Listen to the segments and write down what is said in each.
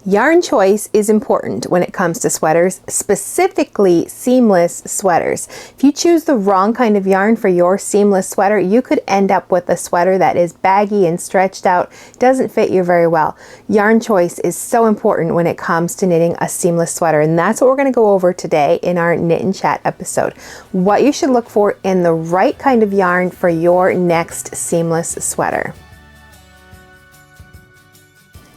Yarn choice is important when it comes to sweaters, specifically seamless sweaters. If you choose the wrong kind of yarn for your seamless sweater, you could end up with a sweater that is baggy and stretched out, doesn't fit you very well. Yarn choice is so important when it comes to knitting a seamless sweater, and that's what we're going to go over today in our Knit and Chat episode. What you should look for in the right kind of yarn for your next seamless sweater.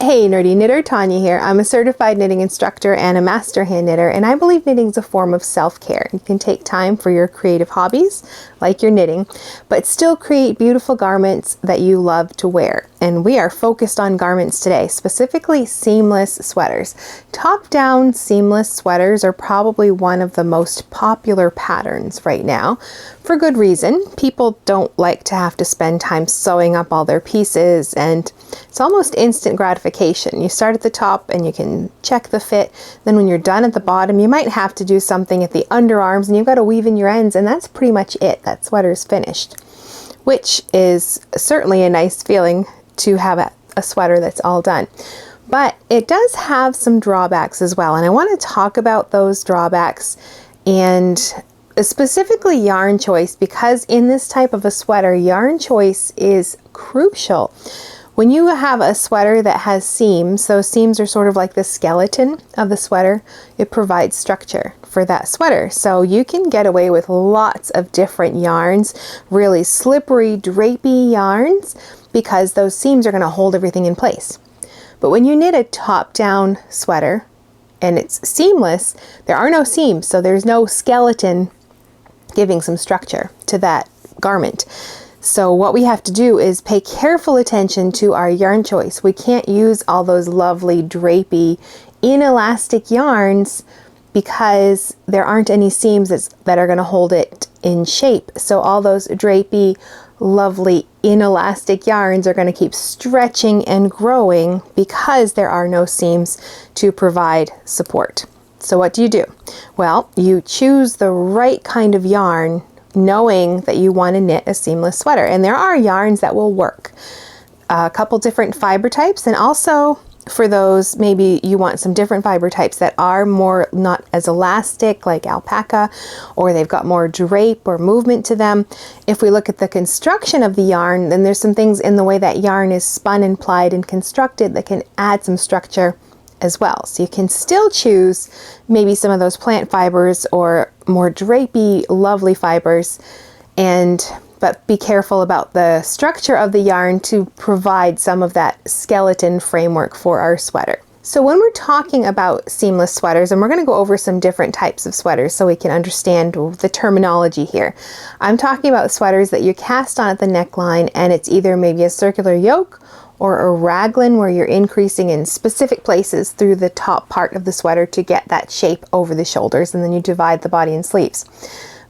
Hey nerdy knitter, Tanya here. I'm a certified knitting instructor and a master hand knitter, and I believe knitting is a form of self-care. You can take time for your creative hobbies, like your knitting, but still create beautiful garments that you love to wear. And we are focused on garments today, specifically seamless sweaters. Top-down seamless sweaters are probably one of the most popular patterns right now, for good reason. People don't like to have to spend time sewing up all their pieces, and it's almost instant gratification. You start at the top and you can check the fit. Then when you're done at the bottom, you might have to do something at the underarms and you've got to weave in your ends, and that's pretty much it. That sweater's finished, which is certainly a nice feeling to have a sweater that's all done. But it does have some drawbacks as well, and I want to talk about those drawbacks and specifically yarn choice, because in this type of a sweater, yarn choice is crucial. When you have a sweater that has seams, those seams are sort of like the skeleton of the sweater. It provides structure for that sweater. So you can get away with lots of different yarns, really slippery, drapey yarns, because those seams are going to hold everything in place. But when you knit a top-down sweater and it's seamless, there are no seams, so there's no skeleton giving some structure to that garment. So what we have to do is pay careful attention to our yarn choice. We can't use all those lovely drapey, inelastic yarns because there aren't any seams that are going to hold it in shape. So all those drapey, lovely, inelastic yarns are going to keep stretching and growing because there are no seams to provide support. So what do? Well, you choose the right kind of yarn, knowing that you want to knit a seamless sweater. And there are yarns that will work. A couple different fiber types, and also for those, maybe you want some different fiber types that are more not as elastic, like alpaca, or they've got more drape or movement to them. If we look at the construction of the yarn, then there's some things in the way that yarn is spun and plied and constructed that can add some structure as well. So you can still choose maybe some of those plant fibers or more drapey, lovely fibers, but be careful about the structure of the yarn to provide some of that skeleton framework for our sweater. So when we're talking about seamless sweaters, and we're going to go over some different types of sweaters so we can understand the terminology here. I'm talking about sweaters that you cast on at the neckline, and it's either maybe a circular yoke or a raglan where you're increasing in specific places through the top part of the sweater to get that shape over the shoulders, and then you divide the body and sleeves.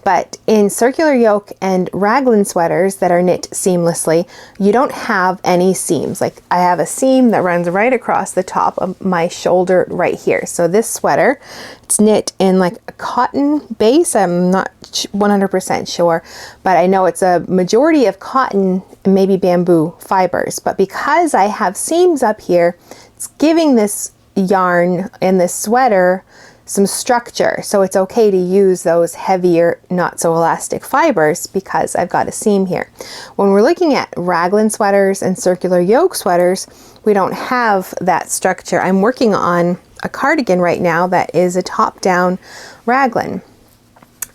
But in circular yoke and raglan sweaters that are knit seamlessly, you don't have any seams. Like I have a seam that runs right across the top of my shoulder right here. So this sweater, it's knit in like a cotton base. I'm not 100% sure, but I know it's a majority of cotton and maybe bamboo fibers. But because I have seams up here, it's giving this yarn in this sweater some structure. So it's okay to use those heavier, not so elastic fibers because I've got a seam here. When we're looking at raglan sweaters and circular yoke sweaters, we don't have that structure. I'm working on a cardigan right now that is a top-down raglan.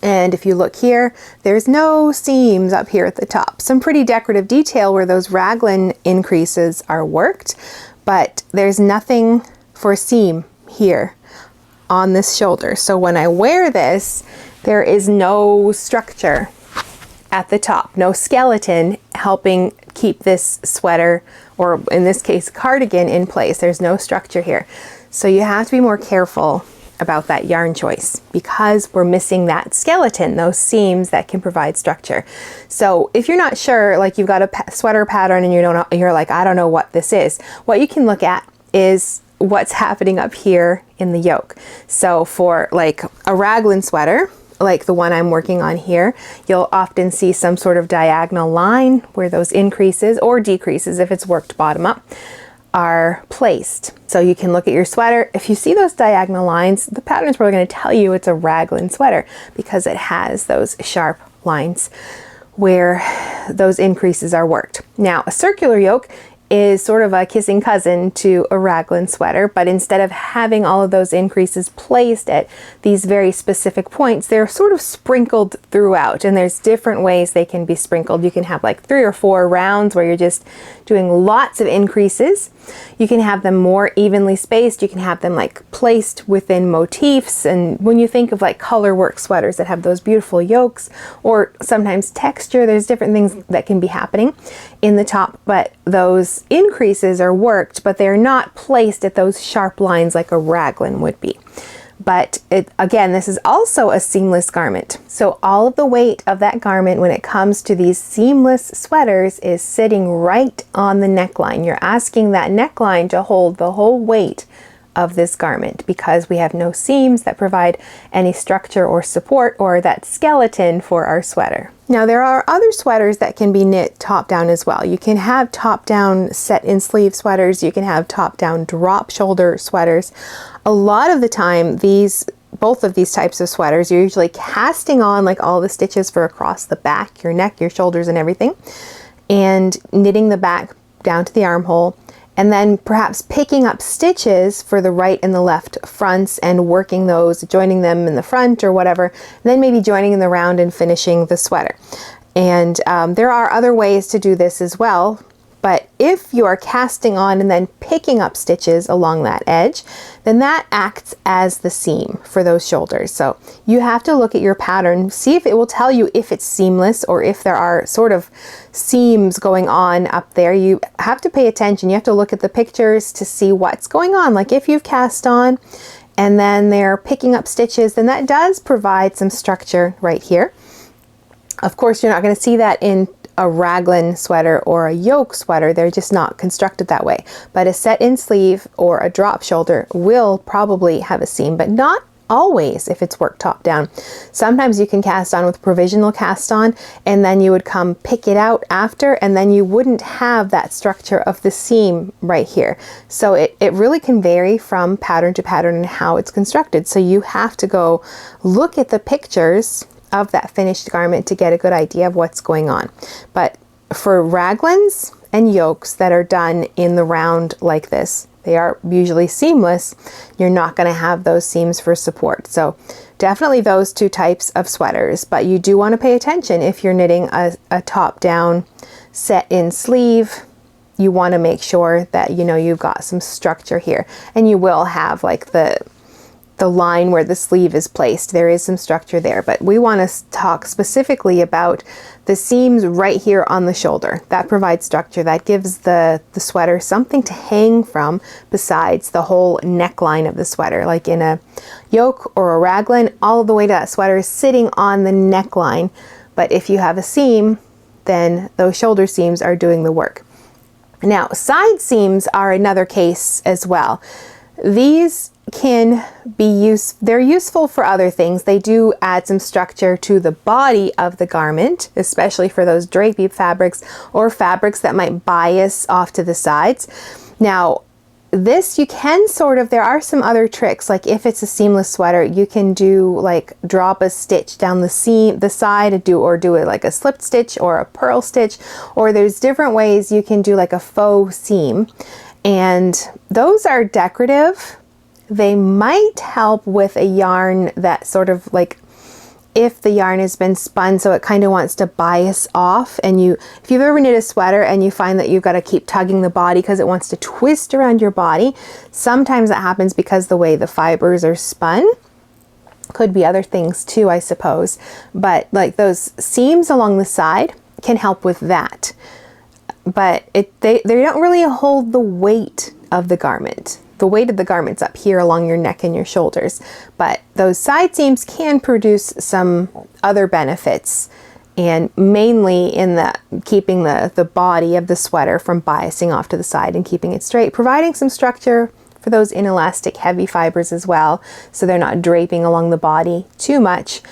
And if you look here, there's no seams up here at the top. Some pretty decorative detail where those raglan increases are worked, but there's nothing for a seam here on this shoulder. So when I wear this, there is no structure at the top, no skeleton helping keep this sweater, or in this case cardigan, in place. There's no structure here. So you have to be more careful about that yarn choice because we're missing that skeleton, those seams that can provide structure. So if you're not sure, like you've got a sweater pattern and you're like, I don't know what this is, what you can look at is what's happening up here in the yoke. So for like a raglan sweater, like the one I'm working on here, you'll often see some sort of diagonal line where those increases or decreases if it's worked bottom up are placed. So you can look at your sweater. If you see those diagonal lines, the pattern is probably going to tell you it's a raglan sweater because it has those sharp lines where those increases are worked. Now, a circular yoke is sort of a kissing cousin to a raglan sweater, but instead of having all of those increases placed at these very specific points, they're sort of sprinkled throughout, and there's different ways they can be sprinkled. You can have like 3 or 4 rounds where you're just doing lots of increases. You can have them more evenly spaced. You can have them like placed within motifs. And when you think of like color work sweaters that have those beautiful yokes or sometimes texture, there's different things that can be happening in the top, but those increases are worked, but they're not placed at those sharp lines like a raglan would be. But again, this is also a seamless garment. So all of the weight of that garment when it comes to these seamless sweaters is sitting right on the neckline. You're asking that neckline to hold the whole weight of this garment because we have no seams that provide any structure or support or that skeleton for our sweater. Now there are other sweaters that can be knit top down as well. You can have top down set in sleeve sweaters. You can have top down drop shoulder sweaters. A lot of the time both of these types of sweaters, you're usually casting on like all the stitches for across the back, your neck, your shoulders and everything, and knitting the back down to the armhole, and then perhaps picking up stitches for the right and the left fronts and working those, joining them in the front or whatever, and then maybe joining in the round and finishing the sweater. And there are other ways to do this as well, but if you are casting on and then picking up stitches along that edge, then that acts as the seam for those shoulders. So you have to look at your pattern, see if it will tell you if it's seamless or if there are sort of seams going on up there. You have to pay attention. You have to look at the pictures to see what's going on. Like if you've cast on and then they're picking up stitches, then that does provide some structure right here. Of course, you're not going to see that in a raglan sweater or a yoke sweater. They're just not constructed that way. But a set in sleeve or a drop shoulder will probably have a seam, but not always if it's worked top down. Sometimes you can cast on with provisional cast on and then you would come pick it out after and then you wouldn't have that structure of the seam right here. So it really can vary from pattern to pattern and how it's constructed. So you have to go look at the pictures of that finished garment to get a good idea of what's going on. But for raglans and yokes that are done in the round like this, they are usually seamless. You're not going to have those seams for support. So definitely those two types of sweaters, but you do want to pay attention if you're knitting a top down set in sleeve. You want to make sure that you know you've got some structure here, and you will have like the line where the sleeve is placed. There is some structure there, but we want to talk specifically about the seams right here on the shoulder. That provides structure. That gives the sweater something to hang from besides the whole neckline of the sweater. Like in a yoke or a raglan, all the way to that sweater is sitting on the neckline. But if you have a seam, then those shoulder seams are doing the work. Now, side seams are another case as well. These can be they're useful for other things. They do add some structure to the body of the garment, especially for those drapey fabrics or fabrics that might bias off to the sides. Now, this you can there are some other tricks, like if it's a seamless sweater, you can do like drop a stitch down the side and do it like a slipped stitch or a purl stitch, or there's different ways you can do like a faux seam. And those are decorative. They might help with a yarn that sort of like, if the yarn has been spun so it kind of wants to bias off, and if you've ever knit a sweater and you find that you've got to keep tugging the body because it wants to twist around your body, sometimes that happens because the way the fibers are spun. Could be other things too, I suppose, but like those seams along the side can help with that. But they don't really hold the weight of the garment. The weight of the garment's up here along your neck and your shoulders, but those side seams can produce some other benefits, and mainly in keeping the body of the sweater from biasing off to the side and keeping it straight, providing some structure for those inelastic heavy fibers as well, so they're not draping along the body too much.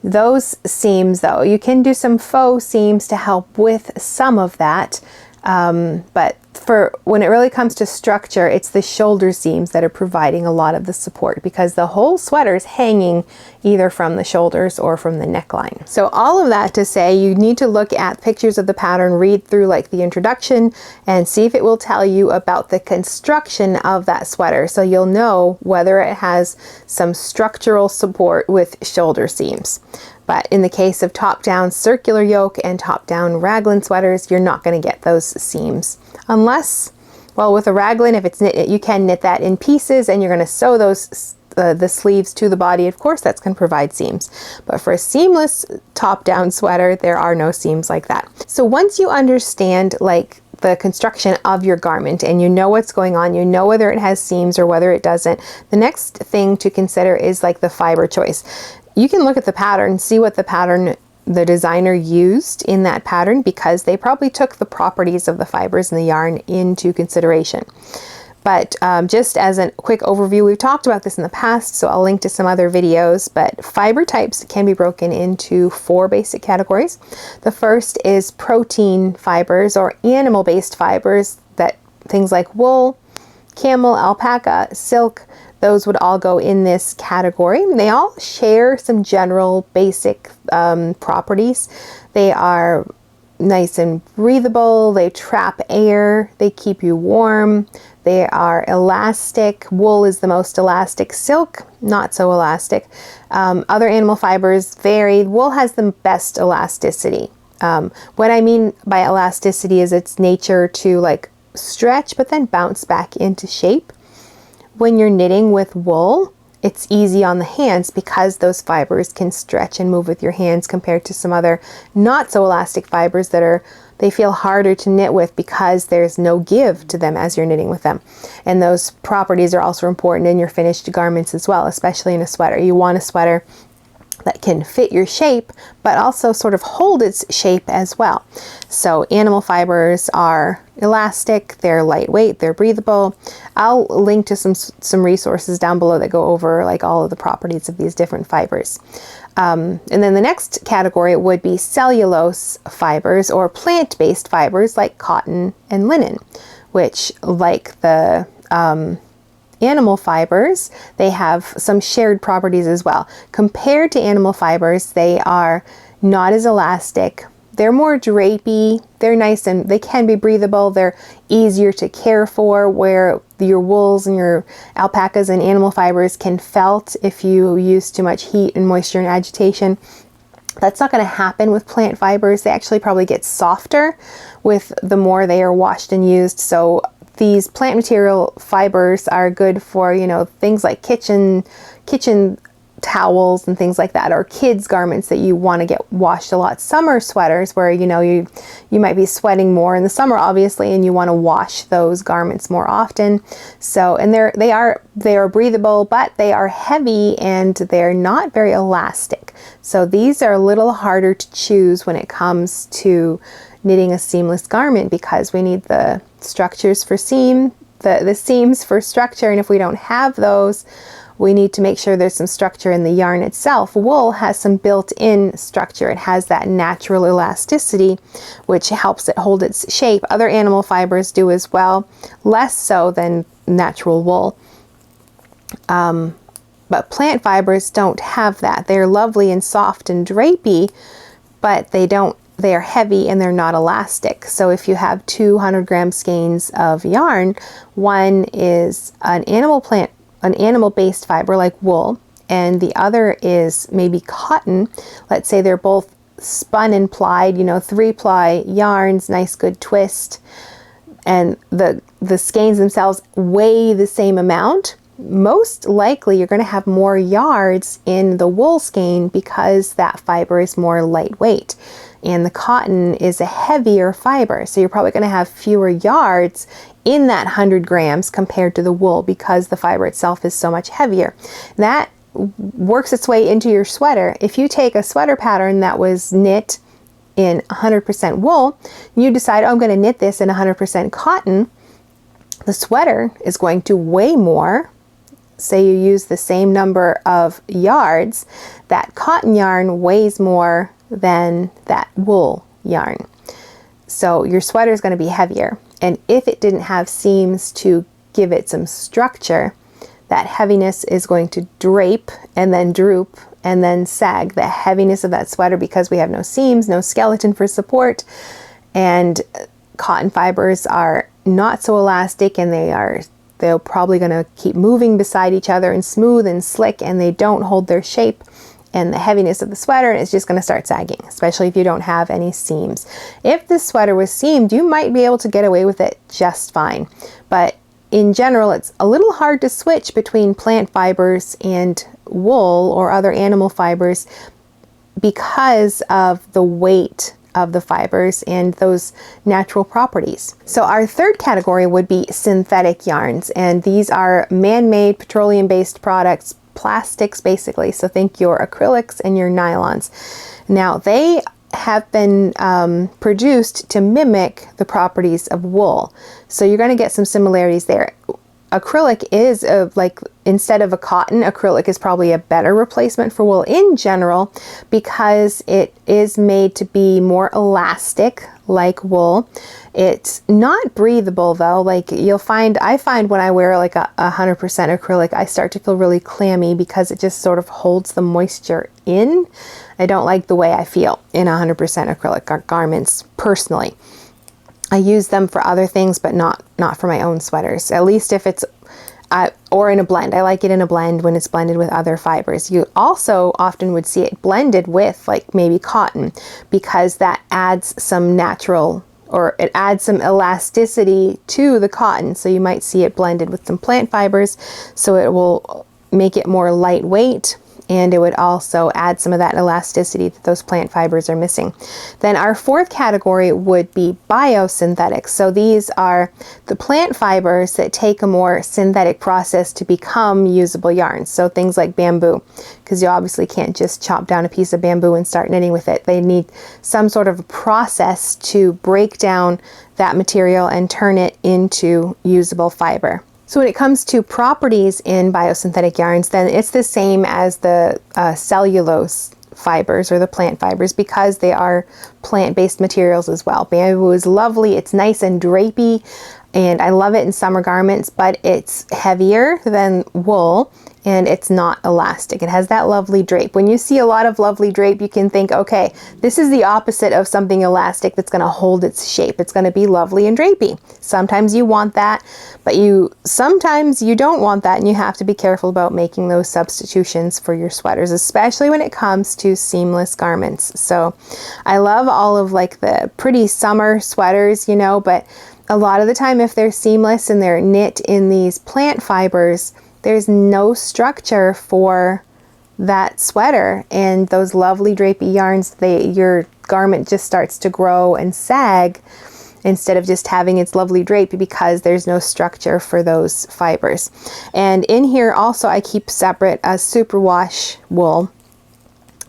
Those seams though, you can do some faux seams to help with some of that, but for when it really comes to structure, it's the shoulder seams that are providing a lot of the support, because the whole sweater is hanging either from the shoulders or from the neckline. So all of that to say, you need to look at pictures of the pattern, read through like the introduction, and see if it will tell you about the construction of that sweater, so you'll know whether it has some structural support with shoulder seams. But in the case of top-down circular yoke and top-down raglan sweaters, you're not going to get those seams. Unless, well, with a raglan, if it's knit, you can knit that in pieces and you're going to sew those the sleeves to the body. Of course, that's going to provide seams. But for a seamless top-down sweater, there are no seams like that. So once you understand like the construction of your garment and you know what's going on, you know whether it has seams or whether it doesn't, the next thing to consider is like the fiber choice. You can look at the pattern, see what the designer used in that pattern, because they probably took the properties of the fibers and the yarn into consideration. But just as a quick overview, we've talked about this in the past, so I'll link to some other videos, but fiber types can be broken into 4 basic categories. The first is protein fibers or animal-based fibers, that things like wool, camel, alpaca, silk, those would all go in this category. They all share some general basic properties. They are nice and breathable, they trap air, they keep you warm, they are elastic. Wool is the most elastic, silk not so elastic. Other animal fibers vary. Wool has the best elasticity. What I mean by elasticity is its nature to like stretch but then bounce back into shape. When you're knitting with wool, it's easy on the hands because those fibers can stretch and move with your hands, compared to some other not so elastic fibers that they feel harder to knit with because there's no give to them as you're knitting with them. And those properties are also important in your finished garments as well, especially in a sweater. You want a sweater that can fit your shape, but also sort of hold its shape as well. So animal fibers are elastic, they're lightweight, they're breathable. I'll link to some resources down below that go over like all of the properties of these different fibers. And then the next category would be cellulose fibers or plant-based fibers like cotton and linen, which, like the animal fibers, they have some shared properties as well. Compared to animal fibers, they are not as elastic. They're more drapey. They're nice and they can be breathable. They're easier to care for, where your wools and your alpacas and animal fibers can felt if you use too much heat and moisture and agitation. That's not going to happen with plant fibers. They actually probably get softer with the more they are washed and used. So these plant material fibers are good for, you know, things like kitchen towels and things like that, or kids garments that you want to get washed a lot. Summer sweaters where, you know, you might be sweating more in the summer, obviously, and you want to wash those garments more often. So, and they are breathable, but they are heavy and they're not very elastic. So these are a little harder to choose when it comes to knitting a seamless garment, because we need the structures for the seams for structure, and if we don't have those, we need to make sure there's some structure in the yarn itself. Wool has some built-in structure. It has that natural elasticity, which helps it hold its shape. Other animal fibers do as well, less so than natural wool. But plant fibers don't have that. They're lovely and soft and drapey, but they are heavy and they're not elastic. So if you have 200-gram skeins of yarn, one is an animal-based fiber like wool, and the other is maybe cotton. Let's say they're both spun and plied, you know, 3-ply yarns, nice good twist, and the skeins themselves weigh the same amount. Most likely you're going to have more yards in the wool skein because that fiber is more lightweight, and the cotton is a heavier fiber, so you're probably going to have fewer yards in that 100 grams compared to the wool because the fiber itself is so much heavier. That works its way into your sweater. If you take a sweater pattern that was knit in 100% wool, and you decide, oh, I'm going to knit this in 100% cotton, the sweater is going to weigh more. Say you use the same number of yards, that cotton yarn weighs more than that wool yarn. So your sweater is going to be heavier. And if it didn't have seams to give it some structure, that heaviness is going to drape and then droop and then sag. The heaviness of that sweater, because we have no seams, no skeleton for support, and cotton fibers are not so elastic, and they're probably going to keep moving beside each other and smooth and slick, and they don't hold their shape and the heaviness of the sweater, and it's just going to start sagging, especially if you don't have any seams. If this sweater was seamed, you might be able to get away with it just fine, but in general, it's a little hard to switch between plant fibers and wool or other animal fibers because of the weight of the fibers and those natural properties. So our third category would be synthetic yarns, and these are man-made petroleum-based products, plastics basically. So think your acrylics and your nylons. Now they have been produced to mimic the properties of wool. So you're going to get some similarities there. Acrylic is like, instead of a cotton, acrylic is probably a better replacement for wool in general because it is made to be more elastic like wool. It's not breathable though. Like I find when I wear like 100% acrylic, I start to feel really clammy because it just sort of holds the moisture in. I don't like the way I feel in 100% acrylic garments personally. I use them for other things, but not for my own sweaters, at least if it's or in a blend. I like it in a blend when it's blended with other fibers. You also often would see it blended with like maybe cotton because that adds some natural, or it adds some elasticity to the cotton. So you might see it blended with some plant fibers, so it will make it more lightweight, and it would also add some of that elasticity that those plant fibers are missing. Then our fourth category would be biosynthetics. So these are the plant fibers that take a more synthetic process to become usable yarns. So things like bamboo, because you obviously can't just chop down a piece of bamboo and start knitting with it. They need some sort of process to break down that material and turn it into usable fiber. So when it comes to properties in biosynthetic yarns, then it's the same as the cellulose fibers or the plant fibers because they are plant-based materials as well. Bamboo is lovely, it's nice and drapey, and I love it in summer garments, but it's heavier than wool and it's not elastic. It has that lovely drape. When you see a lot of lovely drape, you can think, okay, this is the opposite of something elastic that's going to hold its shape. It's going to be lovely and drapey. Sometimes you want that, but sometimes you don't want that, and you have to be careful about making those substitutions for your sweaters, especially when it comes to seamless garments. So I love all of like the pretty summer sweaters, you know, but a lot of the time if they're seamless and they're knit in these plant fibers, there's no structure for that sweater, and those lovely drapey yarns, your garment just starts to grow and sag instead of just having its lovely drape because there's no structure for those fibers. And in here also I keep separate a superwash wool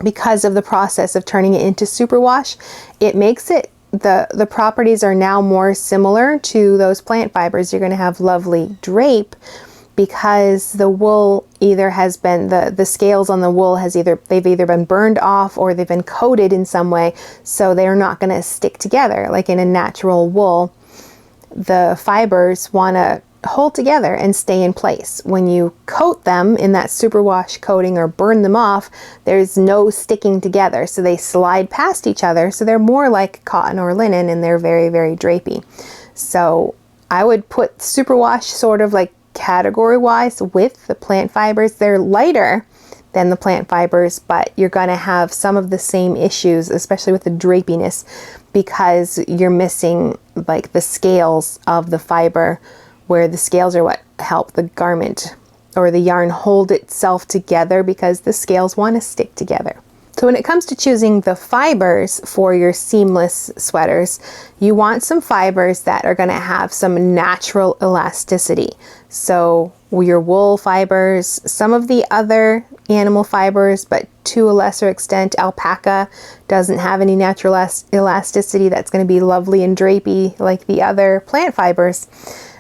because of the process of turning it into superwash. It makes it, the properties are now more similar to those plant fibers. You're going to have lovely drape because the wool either has been, the scales on the wool they've either been burned off or they've been coated in some way, so they're not going to stick together. Like in a natural wool, the fibers want to hold together and stay in place. When you coat them in that superwash coating or burn them off, there's no sticking together, so they slide past each other, so they're more like cotton or linen, and they're very, very drapey. So I would put superwash sort of like category wise with the plant fibers. They're lighter than the plant fibers, but you're going to have some of the same issues, especially with the drapiness, because you're missing like the scales of the fiber, where the scales are what help the garment or the yarn hold itself together because the scales want to stick together. So when it comes to choosing the fibers for your seamless sweaters, you want some fibers that are going to have some natural elasticity. So your wool fibers, some of the other animal fibers, but to a lesser extent, alpaca doesn't have any natural elasticity that's going to be lovely and drapey like the other plant fibers.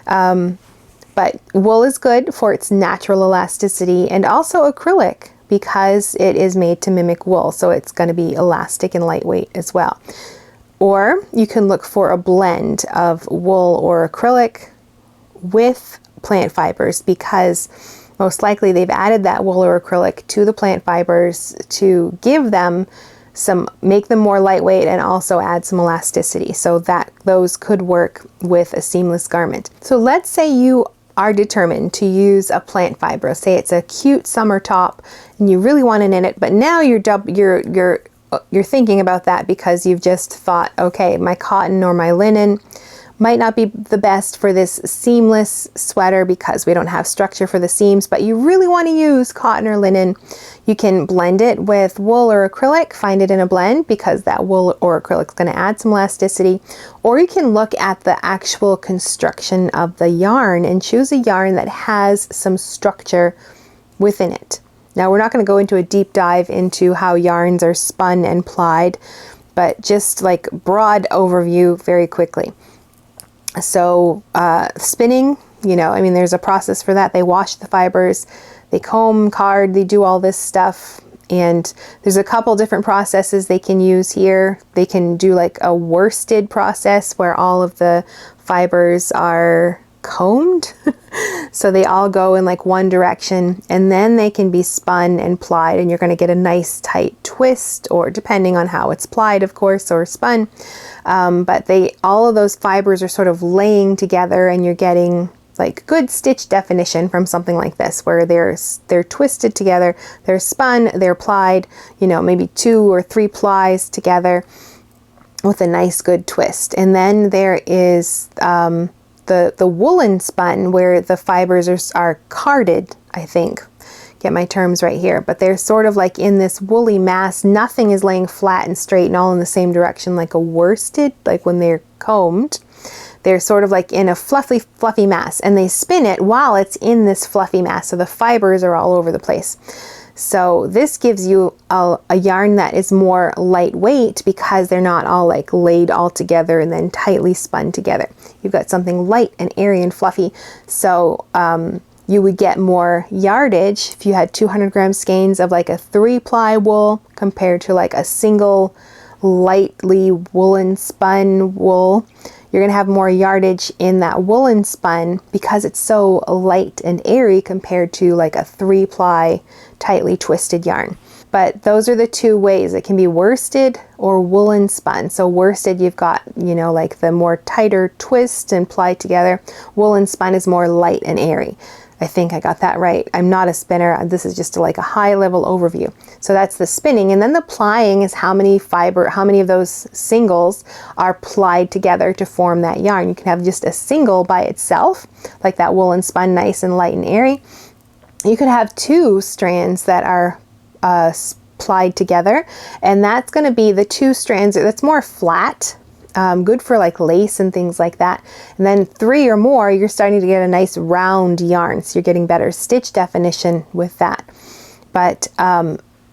But wool is good for its natural elasticity, and also acrylic, because it is made to mimic wool, so it's going to be elastic and lightweight as well. Or you can look for a blend of wool or acrylic with plant fibers, because most likely they've added that wool or acrylic to the plant fibers to give them make them more lightweight and also add some elasticity, so that those could work with a seamless garment. So let's say you are determined to use a plant fiber. Say it's a cute summer top and you really want to knit it, but now you're thinking about that because you've just thought, okay, my cotton or my linen might not be the best for this seamless sweater because we don't have structure for the seams, but you really want to use cotton or linen. You can blend it with wool or acrylic, find it in a blend because that wool or acrylic is going to add some elasticity. Or you can look at the actual construction of the yarn and choose a yarn that has some structure within it. Now, we're not going to go into a deep dive into how yarns are spun and plied, but just like broad overview very quickly. So spinning, there's a process for that. They wash the fibers, they comb, card, they do all this stuff. And there's a couple different processes they can use here. They can do like a worsted process where all of the fibers are combed. So they all go in like one direction, and then they can be spun and plied, and you're going to get a nice tight twist, or depending on how it's plied, of course, or spun. But all of those fibers are sort of laying together, and you're getting like good stitch definition from something like this, where they're twisted together, they're spun, they're plied, maybe 2 or 3 plies together with a nice good twist. And then there is the woolen spun, where the fibers are carded, I think. Get my terms right here, but they're sort of like in this woolly mass. Nothing is laying flat and straight and all in the same direction like a worsted, like when they're combed. They're sort of like in a fluffy mass, and they spin it while it's in this fluffy mass, so the fibers are all over the place. So this gives you a yarn that is more lightweight because they're not all like laid all together and then tightly spun together. You've got something light and airy and fluffy. So you would get more yardage if you had 200 gram skeins of like a 3-ply wool compared to like a single lightly woolen spun wool. You're going to have more yardage in that woolen spun because it's so light and airy compared to like a 3-ply tightly twisted yarn. But those are the two ways. It can be worsted or woolen spun. So worsted, you've got, like the more tighter twist and ply together. Woolen spun is more light and airy. I think I got that right. I'm not a spinner. This is just like a high level overview. So that's the spinning. And then the plying is how many of those singles are plied together to form that yarn. You can have just a single by itself, like that woolen spun, nice and light and airy. You could have 2 strands that are plied together, and that's going to be the 2 strands that's more flat. Good for like lace and things like that. And then 3 or more, you're starting to get a nice round yarn. So you're getting better stitch definition with that. But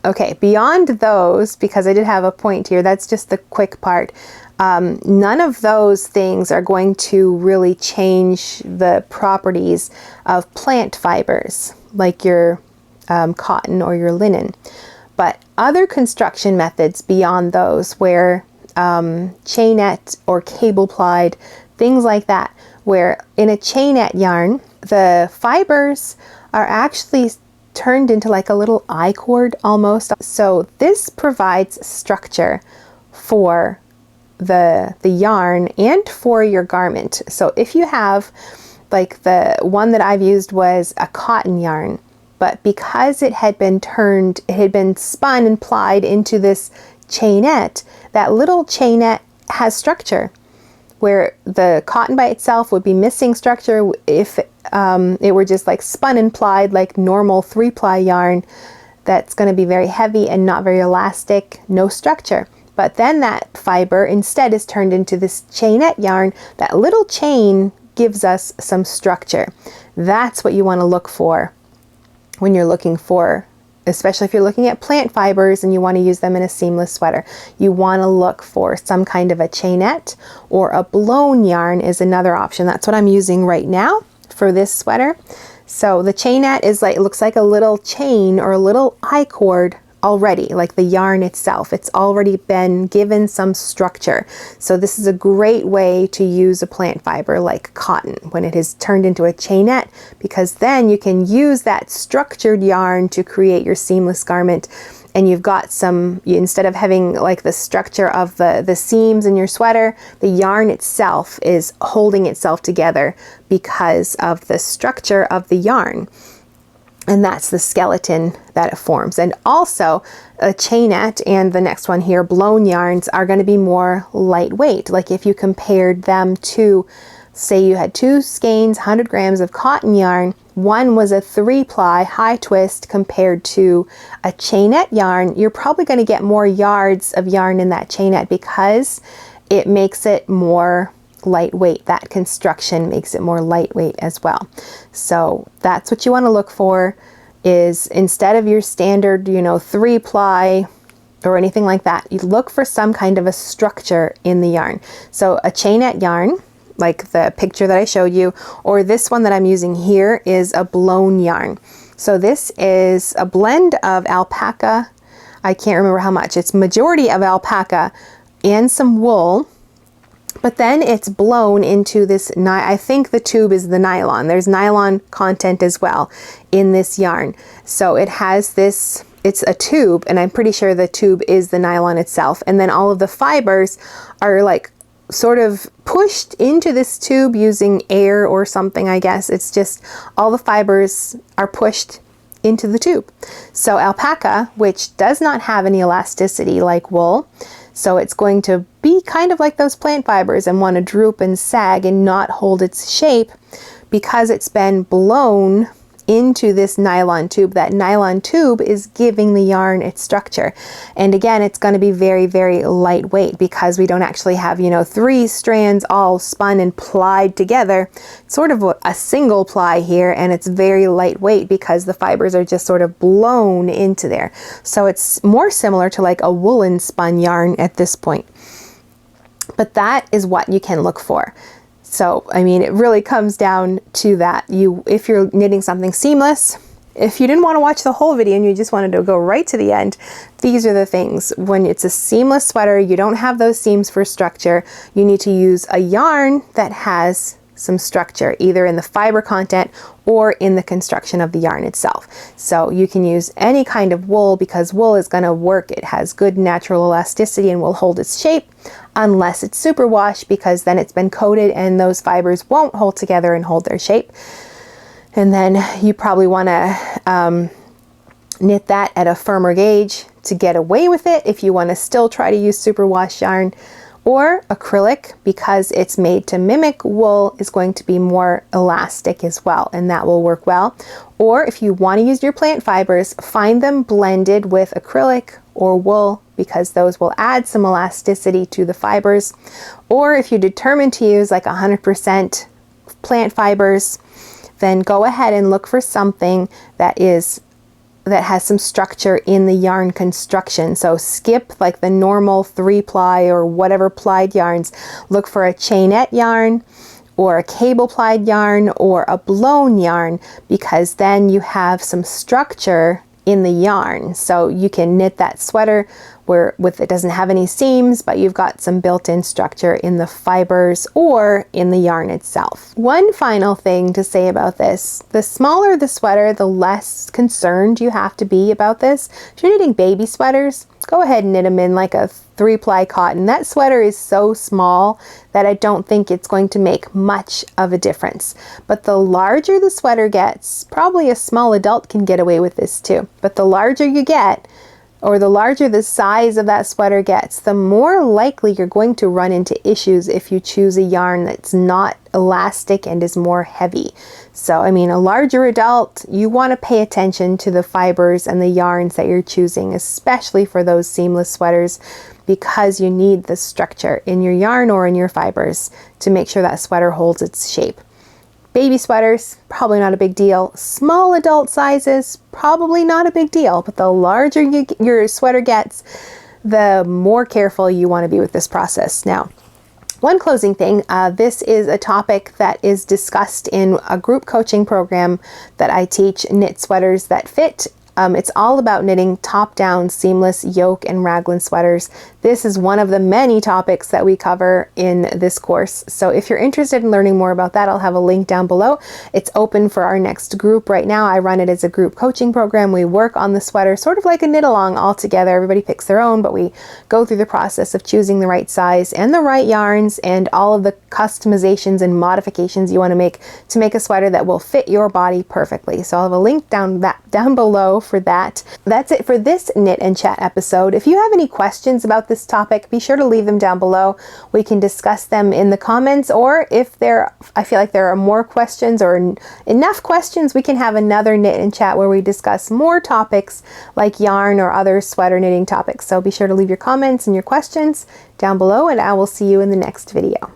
okay, beyond those, because I did have a point here, that's just the quick part. None of those things are going to really change the properties of plant fibers, like your cotton or your linen. But other construction methods beyond those, where chainette or cable plied, things like that, where in a chainette yarn, the fibers are actually turned into like a little I-cord almost. So this provides structure for the yarn and for your garment. So if you have, like the one that I've used was a cotton yarn, but because it had been spun and plied into this chainette, that little chainette has structure, where the cotton by itself would be missing structure if it were just like spun and plied like normal 3-ply yarn. That's going to be very heavy and not very elastic, no structure. But then that fiber instead is turned into this chainette yarn. That little chain gives us some structure. That's what you want to look for when you're looking for, especially if you're looking at plant fibers and you want to use them in a seamless sweater. You want to look for some kind of a chainette, or a blown yarn is another option. That's what I'm using right now for this sweater. So the chainette is like, it looks like a little chain or a little I-cord already, like the yarn itself. It's already been given some structure. So this is a great way to use a plant fiber like cotton when it is turned into a chainette, because then you can use that structured yarn to create your seamless garment. And you've got some, instead of having like the structure of the seams in your sweater, the yarn itself is holding itself together because of the structure of the yarn. And that's the skeleton that it forms. And also a chainette and the next one here, blown yarns, are going to be more lightweight. Like if you compared them to, say you had 2 skeins, 100 grams of cotton yarn, one was a 3-ply high twist compared to a chainette yarn, you're probably going to get more yards of yarn in that chainette because it makes it more lightweight. That construction makes it more lightweight as well. So that's what you want to look for, is instead of your standard, 3-ply or anything like that, you look for some kind of a structure in the yarn. So a chainette yarn, like the picture that I showed you, or this one that I'm using here, is a blown yarn. So this is a blend of alpaca. I can't remember how much. It's majority of alpaca and some wool. But then it's blown into this, I think the tube is the nylon. There's nylon content as well in this yarn. So it has this, it's a tube, and I'm pretty sure the tube is the nylon itself. And then all of the fibers are like sort of pushed into this tube using air or something, I guess. It's just all the fibers are pushed into the tube. So alpaca, which does not have any elasticity like wool, so it's going to be kind of like those plant fibers and want to droop and sag and not hold its shape because it's been blown into this nylon tube. That nylon tube is giving the yarn its structure. And again, it's going to be very, very lightweight because we don't actually have, 3 strands all spun and plied together. It's sort of a single ply here, and it's very lightweight because the fibers are just sort of blown into there. So it's more similar to like a woolen spun yarn at this point. But that is what you can look for. So, I mean, it really comes down to that. If you're knitting something seamless, if you didn't want to watch the whole video and you just wanted to go right to the end, these are the things. When it's a seamless sweater, you don't have those seams for structure. You need to use a yarn that has some structure, either in the fiber content or in the construction of the yarn itself. So you can use any kind of wool because wool is going to work. It has good natural elasticity and will hold its shape, unless it's superwash, because then it's been coated and those fibers won't hold together and hold their shape. And then you probably want to knit that at a firmer gauge to get away with it if you want to still try to use superwash yarn. Or acrylic, because it's made to mimic wool, is going to be more elastic as well, and that will work well. Or if you want to use your plant fibers, find them blended with acrylic or wool, because those will add some elasticity to the fibers. Or if you're determined to use like 100% plant fibers, then go ahead and look for something that has some structure in the yarn construction. So skip like the normal 3-ply or whatever plied yarns. Look for a chainette yarn or a cable plied yarn or a blown yarn, because then you have some structure in the yarn. So you can knit that sweater where it doesn't have any seams, but you've got some built-in structure in the fibers or in the yarn itself. One final thing to say about this: the smaller the sweater, the less concerned you have to be about this. If you're knitting baby sweaters, go ahead and knit them in like a 3-ply cotton. That sweater is so small that I don't think it's going to make much of a difference. But the larger the sweater gets, probably a small adult can get away with this too, but the larger you get, or the larger the size of that sweater gets, the more likely you're going to run into issues if you choose a yarn that's not elastic and is more heavy. So, I mean, a larger adult, you want to pay attention to the fibers and the yarns that you're choosing, especially for those seamless sweaters, because you need the structure in your yarn or in your fibers to make sure that sweater holds its shape. Baby sweaters, probably not a big deal. Small adult sizes, probably not a big deal. But the larger your sweater gets, the more careful you want to be with this process. Now, one closing thing, this is a topic that is discussed in a group coaching program that I teach, Knit Sweaters That Fit. It's all about knitting top-down, seamless yoke and raglan sweaters. This is one of the many topics that we cover in this course. So if you're interested in learning more about that, I'll have a link down below. It's open for our next group right now. I run it as a group coaching program. We work on the sweater sort of like a knit along all together. Everybody picks their own, but we go through the process of choosing the right size and the right yarns and all of the customizations and modifications you want to make a sweater that will fit your body perfectly. So I'll have a link down below for that. That's it for this Knit and Chat episode. If you have any questions about this topic, be sure to leave them down below. We can discuss them in the comments, or if I feel like there are more questions or enough questions, we can have another Knit and Chat where we discuss more topics like yarn or other sweater knitting topics. So be sure to leave your comments and your questions down below, and I will see you in the next video.